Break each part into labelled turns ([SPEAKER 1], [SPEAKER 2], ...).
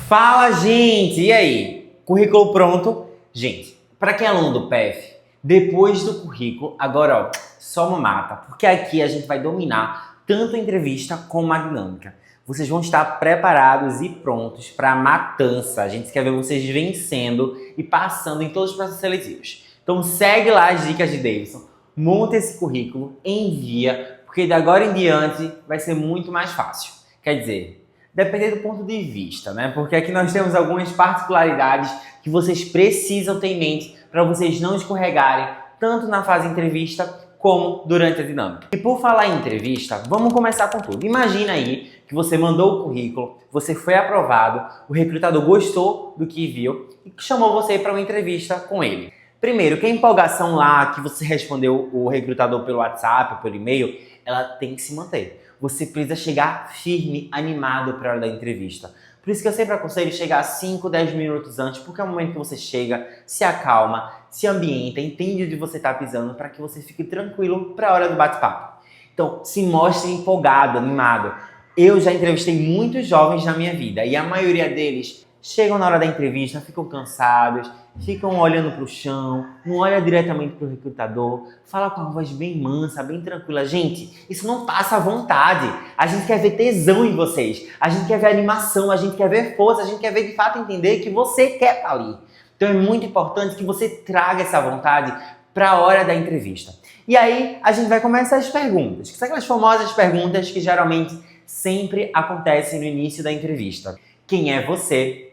[SPEAKER 1] Fala, gente! E aí? Currículo pronto? Gente, para quem é aluno do PF, depois do currículo, agora só uma mata, porque aqui a gente vai dominar tanto a entrevista como a dinâmica. Vocês vão estar preparados e prontos para a matança. A gente quer ver vocês vencendo e passando em todos os processos seletivos. Então segue lá as dicas de Davidson, monta esse currículo, envia, porque de agora em diante vai ser muito mais fácil. Quer dizer, depender do ponto de vista, né? Porque aqui nós temos algumas particularidades que vocês precisam ter em mente para vocês não escorregarem tanto na fase entrevista como durante a dinâmica. E por falar em entrevista, vamos começar com tudo. Imagina aí que você mandou o currículo, você foi aprovado, o recrutador gostou do que viu e chamou você para uma entrevista com ele. Primeiro, que a empolgação lá que você respondeu o recrutador pelo WhatsApp, pelo e-mail, ela tem que se manter. Você precisa chegar firme, animado para a hora da entrevista. Por isso que eu sempre aconselho chegar 5, 10 minutos antes, porque é o momento que você chega, se acalma, se ambienta, entende onde você está pisando para que você fique tranquilo para a hora do bate-papo. Então, se mostre empolgado, animado. Eu já entrevistei muitos jovens na minha vida e a maioria deles chegam na hora da entrevista, ficam cansados, ficam olhando para o chão, não olha diretamente para o recrutador, fala com uma voz bem mansa, bem tranquila. Gente, isso não passa à vontade. A gente quer ver tesão em vocês, a gente quer ver animação, a gente quer ver força, a gente quer ver de fato entender que você quer estar ali. Então é muito importante que você traga essa vontade para a hora da entrevista. E aí a gente vai começar as perguntas, que são aquelas famosas perguntas que geralmente sempre acontecem no início da entrevista. Quem é você?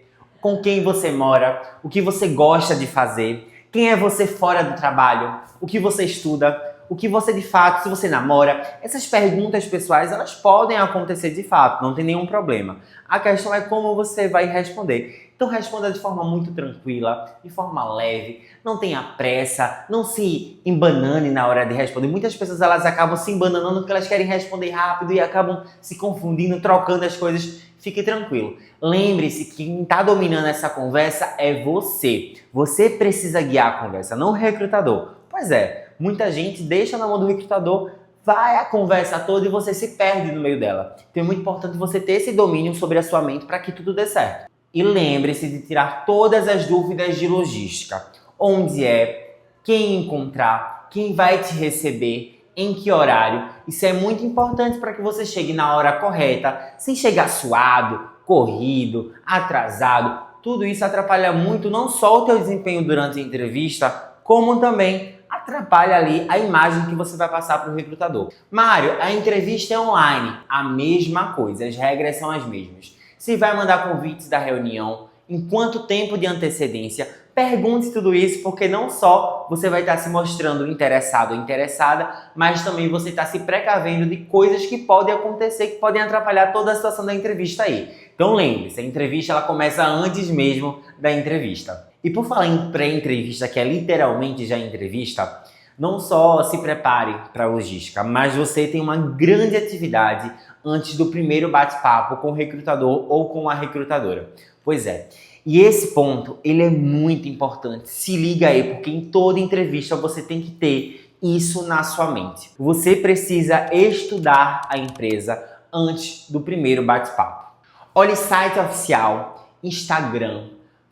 [SPEAKER 1] Com quem você mora, o que você gosta de fazer, quem é você fora do trabalho, o que você estuda, o que você de fato, se você namora. Essas perguntas pessoais, elas podem acontecer de fato, não tem nenhum problema. A questão é como você vai responder. Então responda de forma muito tranquila, de forma leve, não tenha pressa, não se embanane na hora de responder. Muitas pessoas elas acabam se embananando porque elas querem responder rápido e acabam se confundindo, trocando as coisas. Fique tranquilo. Lembre-se que quem está dominando essa conversa é você. Você precisa guiar a conversa, não o recrutador. Pois é, muita gente deixa na mão do recrutador, vai a conversa toda e você se perde no meio dela. Então é muito importante você ter esse domínio sobre a sua mente para que tudo dê certo. E lembre-se de tirar todas as dúvidas de logística. Onde é, quem encontrar, quem vai te receber, em que horário. Isso é muito importante para que você chegue na hora correta, sem chegar suado, corrido, atrasado. Tudo isso atrapalha muito não só o teu desempenho durante a entrevista, como também atrapalha ali a imagem que você vai passar para o recrutador. Mário, a entrevista é online, a mesma coisa, as regras são as mesmas. Se vai mandar convites da reunião, em quanto tempo de antecedência, pergunte tudo isso, porque não só você vai estar se mostrando interessado ou interessada, mas também você está se precavendo de coisas que podem acontecer, que podem atrapalhar toda a situação da entrevista aí. Então lembre-se, a entrevista ela começa antes mesmo da entrevista. E por falar em pré-entrevista, que é literalmente já entrevista, não só se prepare para a logística, mas você tem uma grande atividade antes do primeiro bate-papo com o recrutador ou com a recrutadora. Pois é. E esse ponto, ele é muito importante. Se liga aí, porque em toda entrevista você tem que ter isso na sua mente. Você precisa estudar a empresa antes do primeiro bate-papo. Olhe site oficial, Instagram,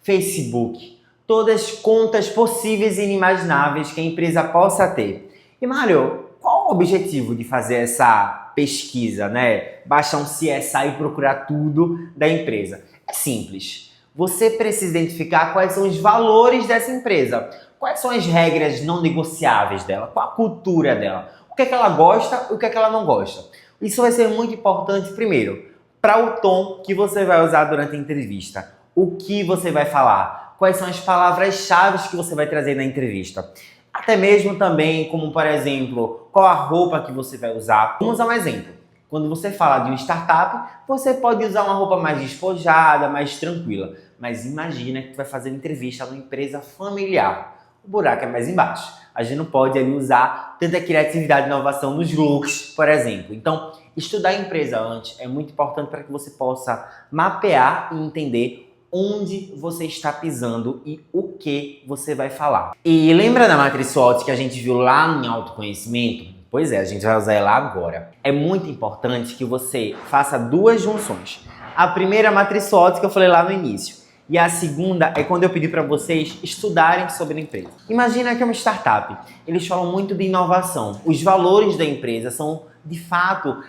[SPEAKER 1] Facebook, todas as contas possíveis e inimagináveis que a empresa possa ter. E Mário, qual o objetivo de fazer essa pesquisa, né? Baixar um CSI e procurar tudo da empresa. É simples. Você precisa identificar quais são os valores dessa empresa, quais são as regras não negociáveis dela, qual a cultura dela, o que é que ela gosta e o que é que ela não gosta. Isso vai ser muito importante, primeiro, para o tom que você vai usar durante a entrevista, o que você vai falar, quais são as palavras-chave que você vai trazer na entrevista. Até mesmo também, como por exemplo, qual a roupa que você vai usar. Vamos usar um exemplo. Quando você fala de uma startup, você pode usar uma roupa mais despojada, mais tranquila. Mas imagina que tu vai fazer uma entrevista numa empresa familiar. O buraco é mais embaixo. A gente não pode ali usar tanta criatividade e inovação nos looks, por exemplo. Então, estudar a empresa antes é muito importante para que você possa mapear e entender onde você está pisando e o que você vai falar. E lembra da matriz SWOT que a gente viu lá em autoconhecimento? Pois é, a gente vai usar ela agora. É muito importante que você faça duas junções. A primeira é a matriz SWOT que eu falei lá no início. E a segunda é quando eu pedi para vocês estudarem sobre a empresa. Imagina que é uma startup. Eles falam muito de inovação. Os valores da empresa são, de fato,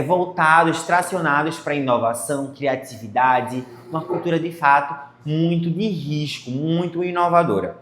[SPEAKER 1] voltados, tracionados para inovação, criatividade, uma cultura, de fato, muito de risco, muito inovadora.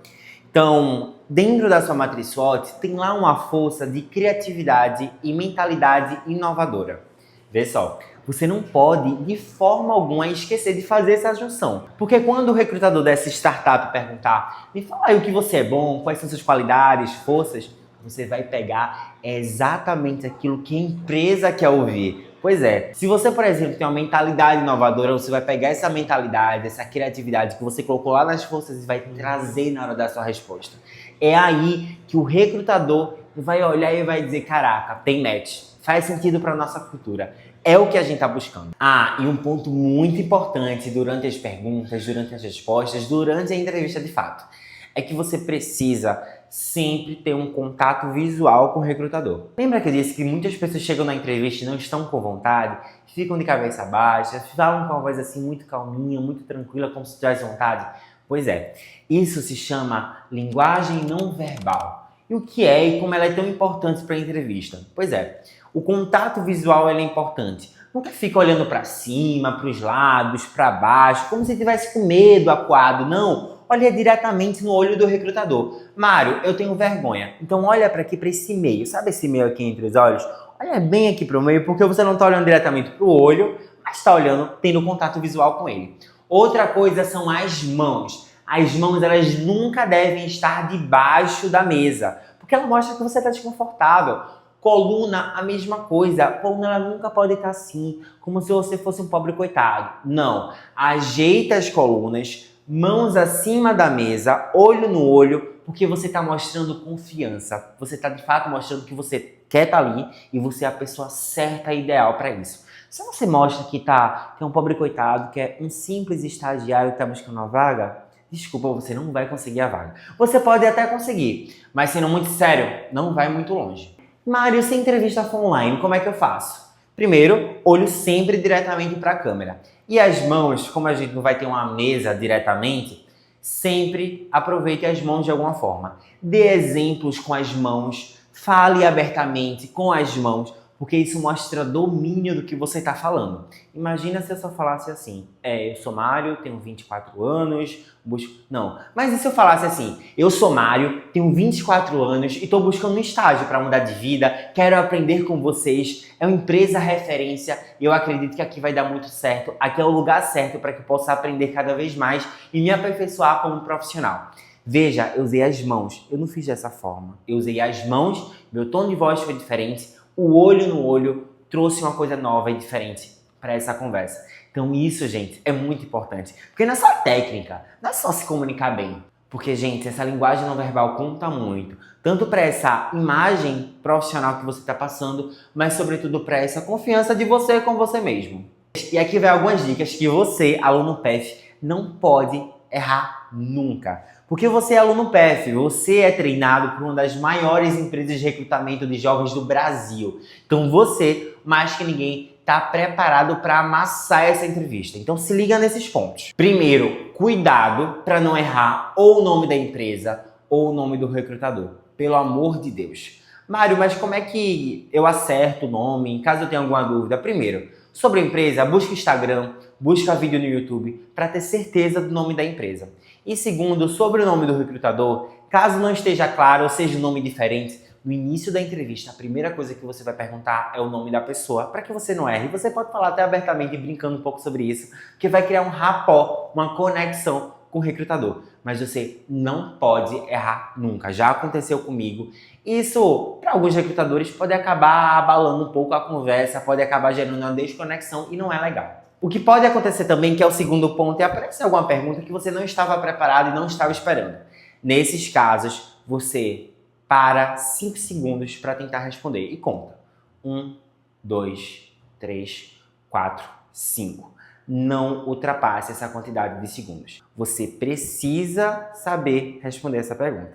[SPEAKER 1] Então, dentro da sua matriz SWOT, tem lá uma força de criatividade e mentalidade inovadora. Vê só, você não pode, de forma alguma, esquecer de fazer essa junção. Porque quando o recrutador dessa startup perguntar, me fala aí o que você é bom, quais são suas qualidades, forças, você vai pegar exatamente aquilo que a empresa quer ouvir. Pois é, se você, por exemplo, tem uma mentalidade inovadora, você vai pegar essa mentalidade, essa criatividade que você colocou lá nas forças e vai trazer na hora da sua resposta. É aí que o recrutador vai olhar e vai dizer, caraca, tem match, faz sentido para nossa cultura. É o que a gente está buscando. Ah, e um ponto muito importante durante as perguntas, durante as respostas, durante a entrevista de fato, é que você precisa sempre ter um contato visual com o recrutador. Lembra que eu disse que muitas pessoas chegam na entrevista e não estão com vontade, ficam de cabeça baixa, falam com uma voz assim muito calminha, muito tranquila, como se tivesse vontade? Pois é, isso se chama linguagem não verbal. E o que é e como ela é tão importante para a entrevista? Pois é, o contato visual é importante. Nunca fica olhando para cima, para os lados, para baixo, como se estivesse com medo, acuado. Não, olha diretamente no olho do recrutador. Mário, eu tenho vergonha. Então olha para aqui, para esse meio. Sabe esse meio aqui entre os olhos? Olha bem aqui para o meio, porque você não está olhando diretamente para o olho, mas está olhando, tendo contato visual com ele. Outra coisa são as mãos. As mãos, elas nunca devem estar debaixo da mesa, porque ela mostra que você está desconfortável. Coluna, a mesma coisa. A coluna, ela nunca pode estar assim, como se você fosse um pobre coitado. Não. Ajeita as colunas, mãos acima da mesa, olho no olho, porque você está mostrando confiança. Você está, de fato, mostrando que você quer estar ali e você é a pessoa certa e ideal para isso. Se você mostra que é um pobre coitado, que é um simples estagiário que está buscando uma vaga, desculpa, você não vai conseguir a vaga. Você pode até conseguir, mas sendo muito sério, não vai muito longe. Mário, se a entrevista for online, como é que eu faço? Primeiro, olho sempre diretamente para a câmera. E as mãos, como a gente não vai ter uma mesa diretamente, sempre aproveite as mãos de alguma forma. Dê exemplos com as mãos, fale abertamente com as mãos, porque isso mostra domínio do que você está falando. Imagina se eu só falasse assim, eu sou Mário, tenho 24 anos, busco... Não, mas e se eu falasse assim, eu sou Mário, tenho 24 anos e estou buscando um estágio para mudar de vida, quero aprender com vocês, é uma empresa referência e eu acredito que aqui vai dar muito certo, aqui é o lugar certo para que eu possa aprender cada vez mais e me aperfeiçoar como profissional. Veja, eu usei as mãos, eu não fiz dessa forma, eu usei as mãos, meu tom de voz foi diferente, o olho no olho trouxe uma coisa nova e diferente para essa conversa. Então isso, gente, é muito importante. Porque não é só técnica, não é só se comunicar bem. Porque, gente, essa linguagem não verbal conta muito. Tanto para essa imagem profissional que você está passando, mas sobretudo para essa confiança de você com você mesmo. E aqui vai algumas dicas que você, aluno PEF, não pode errar nunca. Porque você é aluno PEF, você é treinado por uma das maiores empresas de recrutamento de jovens do Brasil. Então você, mais que ninguém, está preparado para amassar essa entrevista. Então se liga nesses pontos. Primeiro, cuidado para não errar ou o nome da empresa ou o nome do recrutador. Pelo amor de Deus. Mário, mas como é que eu acerto o nome, caso eu tenha alguma dúvida? Primeiro, sobre a empresa, busca o Instagram, busca vídeo no YouTube para ter certeza do nome da empresa. E segundo, sobre o nome do recrutador, caso não esteja claro ou seja um nome diferente, no início da entrevista, a primeira coisa que você vai perguntar é o nome da pessoa, para que você não erre. Você pode falar até abertamente, brincando um pouco sobre isso, que vai criar um rapport, uma conexão com o recrutador. Mas você não pode errar nunca. Já aconteceu comigo. Isso, para alguns recrutadores, pode acabar abalando um pouco a conversa, pode acabar gerando uma desconexão e não é legal. O que pode acontecer também, que é o segundo ponto, é aparecer alguma pergunta que você não estava preparado e não estava esperando. Nesses casos, você para 5 segundos para tentar responder e conta. 1, 2, 3, 4, 5. Não ultrapasse essa quantidade de segundos. Você precisa saber responder essa pergunta.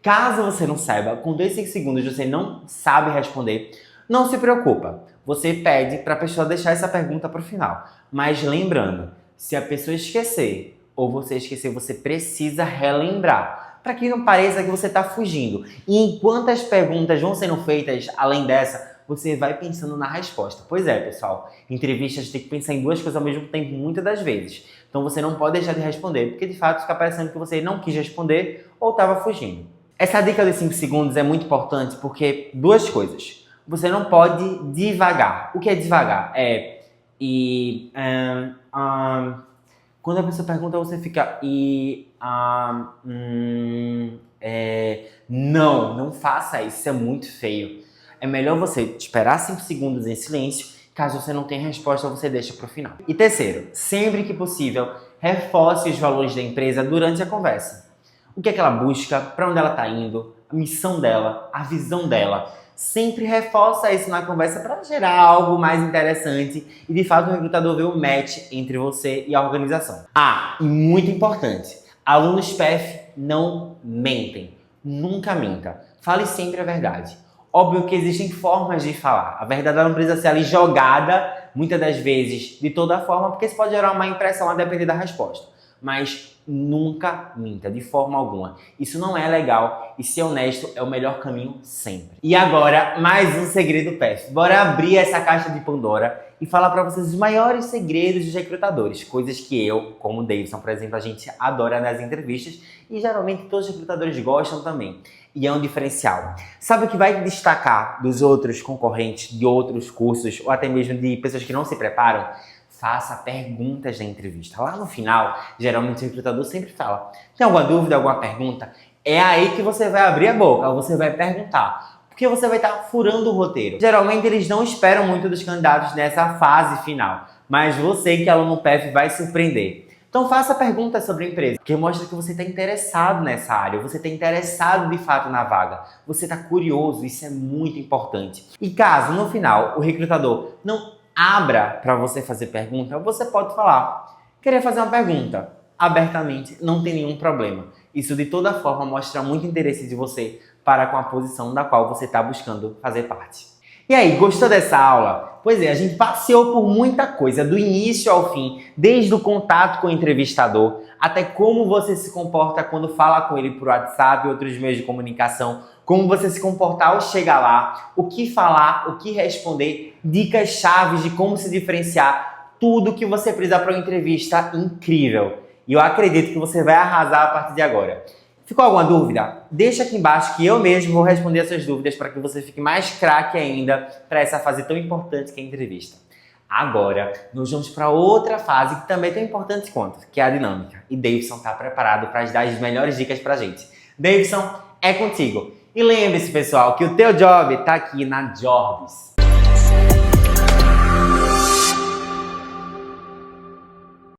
[SPEAKER 1] Caso você não saiba, com 2, 5 segundos você não sabe responder, não se preocupa. você pede para a pessoa deixar essa pergunta para o final. Mas lembrando, se a pessoa esquecer ou você esquecer, você precisa relembrar, para que não pareça que você está fugindo. E enquanto as perguntas vão sendo feitas, além dessa, você vai pensando na resposta. Pois é, pessoal, entrevistas tem que pensar em duas coisas ao mesmo tempo, muitas das vezes. Então você não pode deixar de responder, porque de fato fica parecendo que você não quis responder ou estava fugindo. Essa dica dos 5 segundos é muito importante porque duas coisas. Você não pode divagar. O que é divagar? Quando a pessoa pergunta, você fica não faça isso, isso é muito feio. É melhor você esperar 5 segundos em silêncio. Caso você não tenha resposta, você deixa para o final. E terceiro, sempre que possível, reforce os valores da empresa durante a conversa. O que é que ela busca, para onde ela está indo, a missão dela, a visão dela. Sempre reforça isso na conversa para gerar algo mais interessante e de fato o recrutador vê o match entre você e a organização. E muito importante, alunos PF não mentem. Nunca minta. Fale sempre a verdade. Óbvio que existem formas de falar. A verdade não precisa ser ali jogada, muitas das vezes, de toda forma, porque isso pode gerar uma impressão a depender da resposta. Mas nunca minta, de forma alguma. Isso não é legal e ser honesto é o melhor caminho sempre. E agora, mais um segredo PF. Bora abrir essa caixa de Pandora e falar para vocês os maiores segredos dos recrutadores. Coisas que eu, como o Davidson, por exemplo, a gente adora nas entrevistas e geralmente todos os recrutadores gostam também. E é um diferencial. Sabe o que vai destacar dos outros concorrentes de outros cursos ou até mesmo de pessoas que não se preparam? Faça perguntas na entrevista. Lá no final, geralmente o recrutador sempre fala: tem alguma dúvida, alguma pergunta? É aí que você vai abrir a boca, você vai perguntar. Porque você vai estar furando o roteiro. Geralmente eles não esperam muito dos candidatos nessa fase final. Mas você, que é aluno PF, vai surpreender. Então faça perguntas sobre a empresa, porque mostra que você está interessado nessa área, você está interessado de fato na vaga, você está curioso, isso é muito importante. E caso no final o recrutador não abra para você fazer pergunta, você pode falar: queria fazer uma pergunta, abertamente, não tem nenhum problema. Isso de toda forma mostra muito interesse de você para com a posição da qual você está buscando fazer parte. E aí, gostou dessa aula? Pois é, a gente passeou por muita coisa, do início ao fim, desde o contato com o entrevistador, até como você se comporta quando fala com ele por WhatsApp e outros meios de comunicação, como você se comportar ao chegar lá, o que falar, o que responder, dicas chaves de como se diferenciar, tudo que você precisa para uma entrevista incrível. E eu acredito que você vai arrasar a partir de agora. Ficou alguma dúvida? Deixa aqui embaixo que eu mesmo vou responder essas dúvidas para que você fique mais craque ainda para essa fase tão importante que é a entrevista. Agora, nós vamos para outra fase que também é tão importante quanto, que é a dinâmica. E Davidson está preparado para dar as melhores dicas para a gente. Davidson, é contigo. E lembre-se, pessoal, que o teu job está aqui na Jobs.